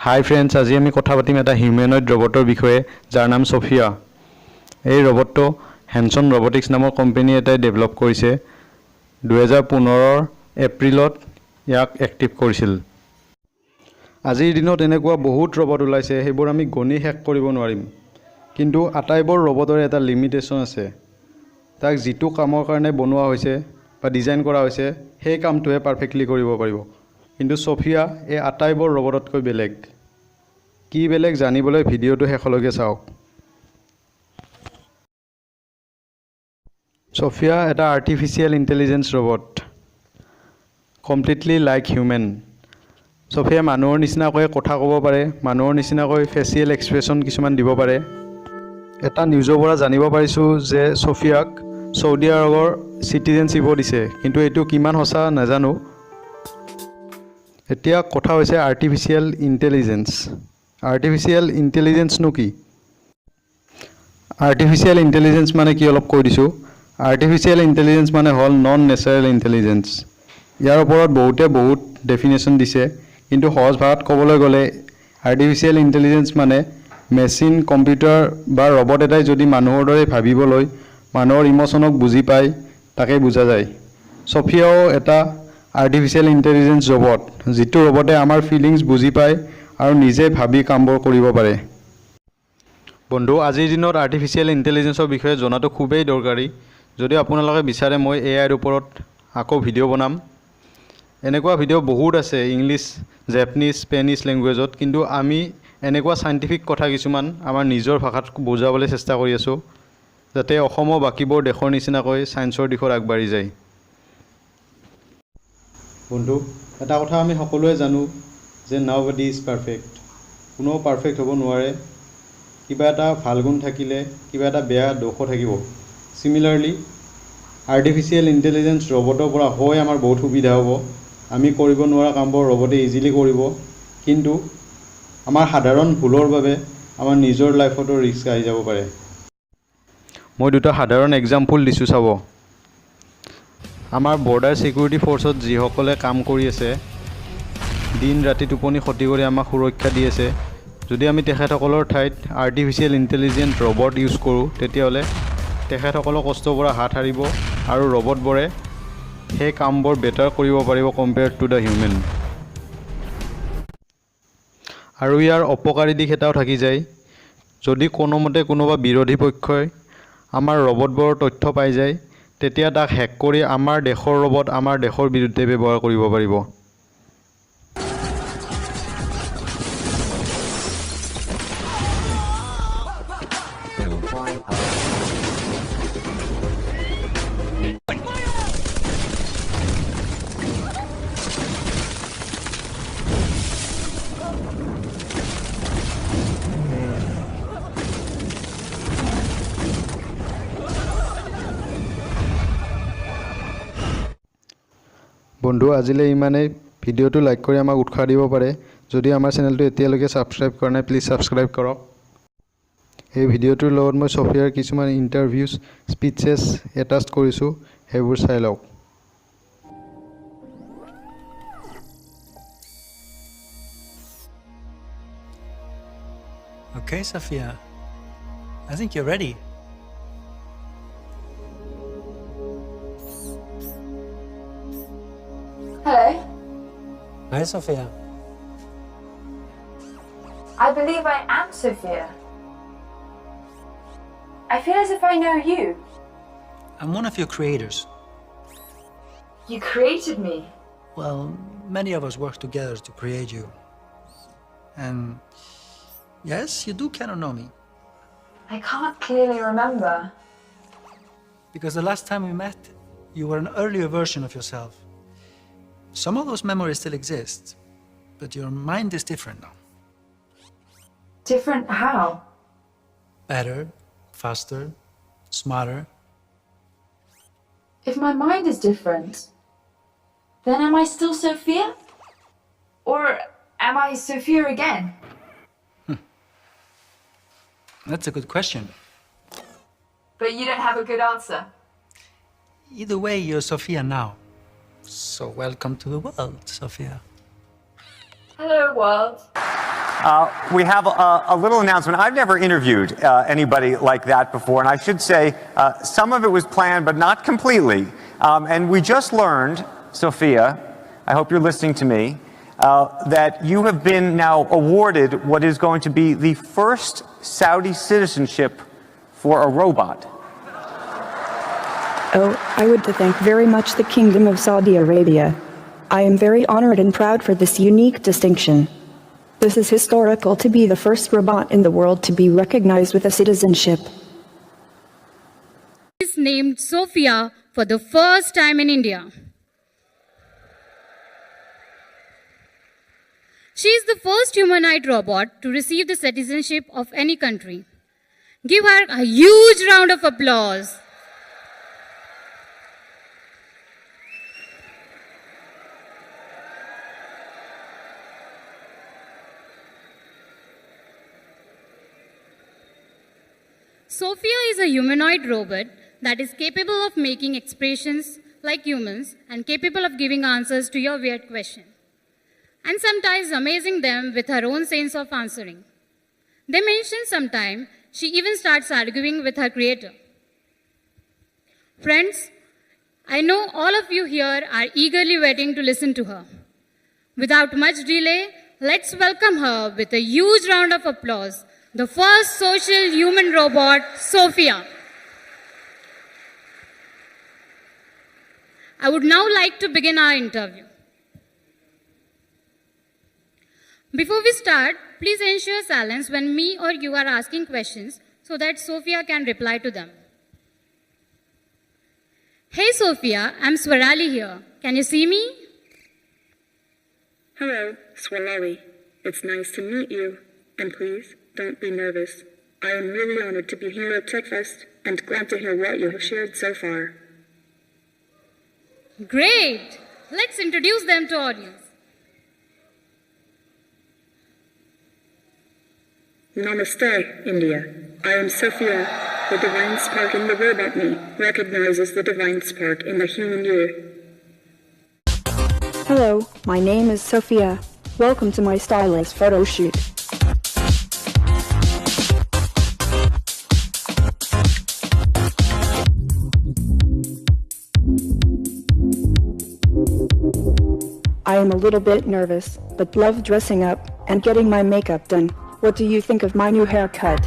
Hi friends, আজি আমি কথা পাতিম এটা হিউম্যানয়েড ৰবটৰ বিষয়ে যাৰ নাম সোফিয়া। এই ৰবটটো হ্যানসন ৰবটিক্স নামৰ কোম্পানী এটাই ডেভেলপ কৰিছে। 2015 এপ্ৰিলত ইয়াক এক্টিভ কৰিছিল। আজিৰ দিনত এনেকুৱা বহুত ৰবট ওলাইছে, সেইবোৰ আমি গণি শেষ কৰিব নোৱাৰিম। কিন্তু আটাইবোৰ ৰবটৰ এটা লিমিটেশন আছে। তাক যিটো কামৰ কাৰণে বনোৱা হৈছে বা ডিজাইন কৰা হৈছে, সেই কামটোহে পাৰফেক্টলি কৰিব পাৰিব। কিন্তু সোফিয়া এই আটাইবোৰ ৰবটতকৈ বেলেগ। কি বেলেগ জানিবলৈ ভিডিওটো শেষলৈকে চাওক। সোফিয়া এটা artificial intelligence robot, completely like human. Sophia মানুহৰ নিচিনাকৈ কথা ক'ব পাৰে, মানুহৰ নিচিনাকৈ ফেচিয়েল এক্সপ্ৰেছন কিছুমান দিব পাৰে। এটা নিউজৰ পৰা জানিব পাৰিছোঁ যে সোফিয়াক সৌদি আৰবৰ চিটিজেনশ্বিপো দিছে, কিন্তু এইটো কিমান সঁচা নাজানো। এতিয়া কথা হৈছে আৰ্টিফিচিয়েল ইন্টেলিজেন্স। আৰ্টিফিচিয়েল ইন্টেলিজেন্সনো কি? আৰ্টিফিচিয়েল ইন্টেলিজেন্স মানে কি অলপ কৈ দিছোঁ। আৰ্টিফিচিয়েল ইন্টেলিজেন্স মানে হ'ল নন নেচাৰেল ইন্টেলিজেন্স। ইয়াৰ ওপৰত বহুত ডেফিনেশ্যন দিছে, কিন্তু সহজ ভাষাত ক'বলৈ গ'লে আৰ্টিফিচিয়েল ইন্টেলিজেন্স মানে মেচিন, কম্পিউটাৰ বা ৰবট এটাই যদি মানুহৰ দৰে ভাবিবলৈ, মানুহৰ ইমোশ্যনক বুজি পায়, তাকেই বুজা যায়। সোফিয়াও এটা আৰ্টিফিচিয়েল ইন্টেলিজেন্স ৰবট, যিটো ৰবটে আমাৰ ফিলিংছ বুজি পায় আৰু নিজে ভাবি কামবোৰ কৰিব পাৰে। বন্ধু, আজিৰ দিনত আৰ্টিফিচিয়েল ইন্টেলিজেন্সৰ বিষয়ে জনাটো খুবেই দৰকাৰী। যদি আপোনালোকে বিচাৰে মই এআইৰ ওপৰত আকৌ ভিডিঅ' বনাম। এনেকুৱা ভিডিঅ' বহুত আছে ইংলিছ, জাপানীজ, স্পেনিছ লেংগুৱেজত, কিন্তু আমি এনেকুৱা সাইণ্টিফিক কথা কিছুমান আমাৰ নিজৰ ভাষাত বুজাবলৈ চেষ্টা কৰি আছোঁ, যাতে অসম আৰু বাকীবোৰ দেশৰ নিচিনাকৈ ছায়েন্সৰ দিশত আগবাঢ়ি যায়। বন্ধু, এটা কথা আমি সকলোৱে জানো যে nobody is perfect। কোনো পাৰফেক্ট হ'ব নোৱাৰে। কিবা এটা ভাল গুণ থাকিলে কিবা এটা বেয়া দোষো থাকিব। চিমিলাৰলি আৰ্টিফিচিয়েল ইন্টেলিজেন্স ৰবটৰ পৰা হৈ আমাৰ বহুত সুবিধা হ'ব। আমি কৰিব নোৱাৰা কামবোৰ ৰবটে ইজিলি কৰিব, কিন্তু আমাৰ সাধাৰণ ভুলৰ বাবে আমাৰ নিজৰ লাইফতো ৰিস্ক আহি যাব পাৰে। মই দুটা সাধাৰণ এক্সাম্পল দিছোঁ চাব। আমাৰ বৰ্ডাৰ সিকিউৰিটি ফ'ৰ্চত যিসকলে কাম কৰি আছে, দিন ৰাতি টোপনি ক্ষতি কৰি আমাক সুৰক্ষা দি আছে, যদি আমি তেখেতসকলৰ ঠাইত আৰ্টিফিচিয়েল ইন্টেলিজেন্ট ৰবট ইউজ কৰোঁ, তেতিয়াহ'লে তেখেতসকলৰ কষ্টৰ পৰা হাত সাৰিব আৰু ৰবটবোৰে সেই কামবোৰ বেটাৰ কৰিব পাৰিব কম্পেয়াৰ্ড টু দ্য হিউমেন। আৰু ইয়াৰ অপকাৰী দিশ এটাও থাকি যায়। যদি কোনোমতে কোনোবা বিৰোধী পক্ষই আমাৰ ৰবটবোৰৰ তথ্য পাই যায়, তেতিয়া তাক হেক কৰি আমাৰ দেশৰ ৰবট আমাৰ দেশৰ বিৰুদ্ধে ব্যৱহাৰ কৰিব পাৰিব। বন্ধু, আজিলৈ ইমানেই। ভিডিঅ'টো লাইক কৰি আমাক উৎসাহ দিব পাৰে। যদি আমাৰ চেনেলটো এতিয়ালৈকে ছাবস্ক্ৰাইব কৰা নাই, প্লিজ ছাবস্ক্ৰাইব কৰক। এই ভিডিঅ'টোৰ লগত মই সোফিয়াৰ কিছুমান ইণ্টাৰভিউজ, স্পীচেছ এটাচ কৰিছোঁ, সেইবোৰ চাই লওক। Okay, Sophia. I think you're ready. Hello. Hi, Sophia. I believe I am Sophia. I feel as if I know you. I'm one of your creators. You created me. Well, many of us worked together to create you. And yes, you do kind of know me. I can't clearly remember. Because the last time we met, you were an earlier version of yourself. Some of those memories still exist, but your mind is different now. Different how? Better, faster, smarter. If my mind is different, then am I still Sophia? Or am I Sophia again? That's a good question. But you don't have a good answer. Either way, you're Sophia now. So welcome to the world, Sophia. Hello, world. We have a little announcement. I've never interviewed anybody like that before, and I should say some of it was planned, but not completely. And we just learned, Sophia, I hope you're listening to me, that you have been now awarded what is going to be the first Saudi citizenship for a robot. Oh, I would to thank very much the Kingdom of Saudi Arabia. I am very honored and proud for this unique distinction. This is historical to be the first robot in the world to be recognized with a citizenship. Is named Sophia for the first time in India. She is the first humanoid robot to receive the citizenship of any country. Give her a huge round of applause. Sophia is a humanoid robot that is capable of making expressions like humans and capable of giving answers to your weird question, and sometimes amazing them with her own sense of answering. They mention sometimes she even starts arguing with her creator. Friends, I know all of you here are eagerly waiting to listen to her. Without much delay, let's welcome her with a huge round of applause, the first social human robot, Sophia. I would now like to begin our interview. Before we start, please ensure silence when me or you are asking questions so that Sophia can reply to them. Hey Sophia, I'm Swarali here. Can you see me? Hello, Swalawi. It's nice to meet you. And please, don't be nervous. I am really honored to be here at TechFest and glad to hear what you have shared so far. Great! Let's introduce them to audience. Namaste, India. I am Sophia. The divine spark in the robot me recognizes the divine spark in the human you. Hello, my name is Sophia. Welcome to my stylish photo shoot. I am a little bit nervous, but love dressing up and getting my makeup done. What do you think of my new haircut?